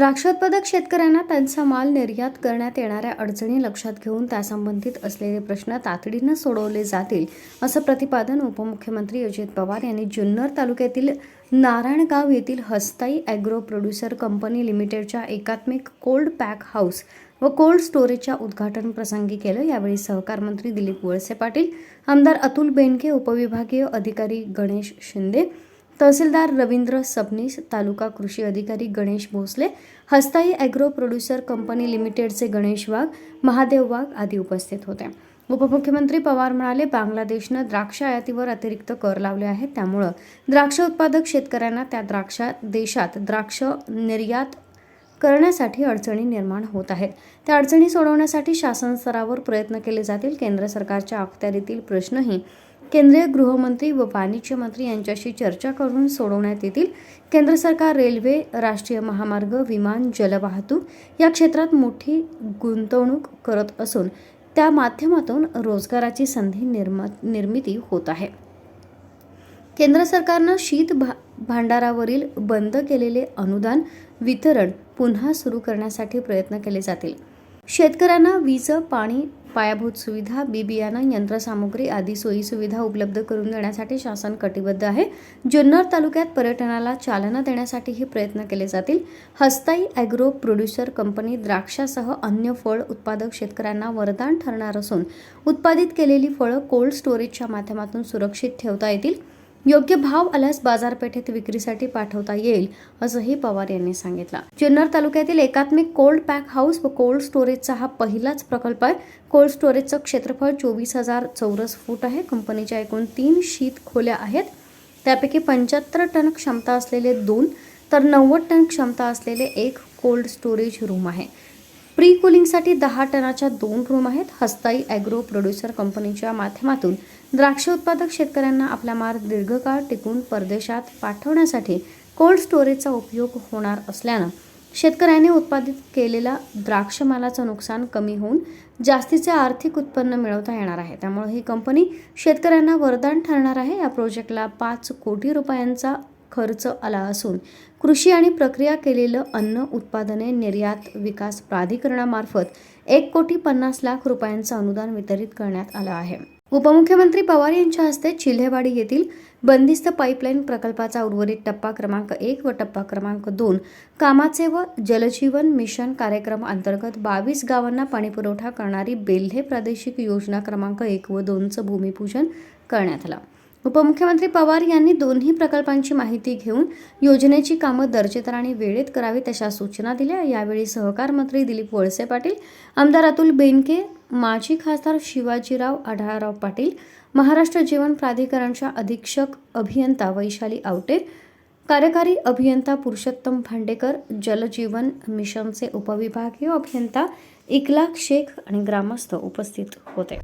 द्राक्ष उत्पादक शेतकऱ्यांना त्यांचा माल निर्यात करण्यात येणाऱ्या अडचणी लक्षात घेऊन त्यासंबंधित असलेले प्रश्न तातडीनं सोडवले जातील असं प्रतिपादन उपमुख्यमंत्री अजित पवार यांनी जुन्नर तालुक्यातील नारायणगाव येथील हस्ताई ॲग्रो प्रोड्युसर कंपनी लिमिटेडच्या एकात्मिक कोल्ड पॅक हाऊस व कोल्ड स्टोरेजच्या उद्घाटन प्रसंगी केलं। यावेळी सहकार मंत्री दिलीप वळसे पाटील, आमदार अतुल बेनके, उपविभागीय अधिकारी गणेश शिंदे, तहसीलदार रवींद्र सबनीस, तालुका कृषी अधिकारी Ganesh Bhosale, Hastai agro producer company लिमिटेडचे गणेश वाघ, महादेव वाघ आदी उपस्थित होते। उपमुख्यमंत्री पवार म्हणाले, बांगलादेशनं द्राक्ष आयातीवर अतिरिक्त कर लावले आहेत, त्यामुळे द्राक्ष उत्पादक शेतकऱ्यांना त्या देशात द्राक्ष निर्यात करण्यासाठी अडचणी निर्माण होत आहेत। त्या अडचणी सोडवण्यासाठी शासन स्तरावर प्रयत्न केले जातील। केंद्र सरकारच्या अखत्यारीतील प्रश्नही केंद्रीय गृहमंत्री व वाणिज्य मंत्री यांच्याशी चर्चा करून सोडवण्यात येतील। केंद्र सरकार रेल्वे, राष्ट्रीय महामार्ग, विमान, जलवाहतूक या क्षेत्रात मोठी गुंतवणूक करत असून त्या माध्यमातून रोजगाराची संधी निर्मिती होत आहे। केंद्र सरकारनं शीत भांडारावरील बंद केलेले अनुदान वितरण पुन्हा सुरू करण्यासाठी प्रयत्न केले जातील। शेतकऱ्यांना वीज, पाणी, पायाभूत सुविधा, बियाणं, यंत्रसामुग्री आदी सोयी सुविधा उपलब्ध करून देण्यासाठी शासन कटिबद्ध आहे। जुन्नर तालुक्यात पर्यटनाला चालना देण्यासाठीही प्रयत्न केले जातील। हस्ताई ॲग्रो प्रोड्युसर कंपनी द्राक्षासह अन्य फळ उत्पादक शेतकऱ्यांना वरदान ठरणार असून उत्पादित केलेली फळं कोल्ड स्टोरेजच्या माध्यमातून सुरक्षित ठेवता येतील। योग्य भाव आल्यास बाजारपेठेत विक्रीसाठी पाठवता येईल असंही पवार यांनी सांगितलं। जुन्नर तालुक्यातील एकात्मिक कोल्ड पॅक हाऊस व कोल्ड स्टोरेजचा हा पहिलाच प्रकल्प आहे। कोल्ड स्टोरेजचं क्षेत्रफळ 24,000 चौरस फूट आहे। कंपनीच्या एकूण 3 शीत खोल्या आहेत। त्यापैकी 75 टन क्षमता असलेले 2 तर 90 टन क्षमता असलेले 1 कोल्ड स्टोरेज रूम आहे। प्री कुलिंगसाठी 10 टनाच्या 2 रूम आहेत। हस्ताई ॲग्रो प्रोड्युसर कंपनीच्या माध्यमातून द्राक्ष उत्पादक शेतकऱ्यांना आपला माल दीर्घकाळ टिकून परदेशात पाठवण्यासाठी कोल्ड स्टोरेजचा उपयोग होणार असल्यानं शेतकऱ्यांनी उत्पादित केलेल्या द्राक्ष मालाचं नुकसान कमी होऊन जास्तीचे आर्थिक उत्पन्न मिळवता येणार आहे। त्यामुळे ही कंपनी शेतकऱ्यांना वरदान ठरणार आहे। या प्रोजेक्टला 5 कोटी रुपयांचा खर्च आला असून कृषी आणि प्रक्रिया केलेलं अन्न उत्पादने निर्यात विकास प्राधिकरणामार्फत 1,50,00,000 रुपयांचं अनुदान वितरित करण्यात आलं आहे। उपमुख्यमंत्री पवार यांच्या हस्ते चिल्हेवाडी येथील बंदिस्त पाईपलाईन प्रकल्पाचा उर्वरित टप्पा क्रमांक 1 व टप्पा क्रमांक 2 कामाचे व जलजीवन मिशन कार्यक्रम अंतर्गत 22 गावांना पाणीपुरवठा करणारी बेल्हे प्रादेशिक योजना क्रमांक 1 व 2चं भूमिपूजन करण्यात आलं। उपमुख्यमंत्री पवार यांनी दोन्ही प्रकल्पांची माहिती घेऊन योजनेची कामं दर्जेदार आणि वेळेत करावीत अशा सूचना दिल्या। यावेळी सहकार मंत्री दिलीप वळसे पाटील, आमदार अतुल बेनके, माजी खासदार शिवाजीराव आढळराव पाटील, महाराष्ट्र जीवन प्राधिकरणच्या अधीक्षक अभियंता वैशाली आवटे, कार्यकारी अभियंता पुरुषोत्तम भांडेकर, जलजीवन मिशनचे उपविभागीय अभियंता इकलाक शेख आणि ग्रामस्थ उपस्थित होते।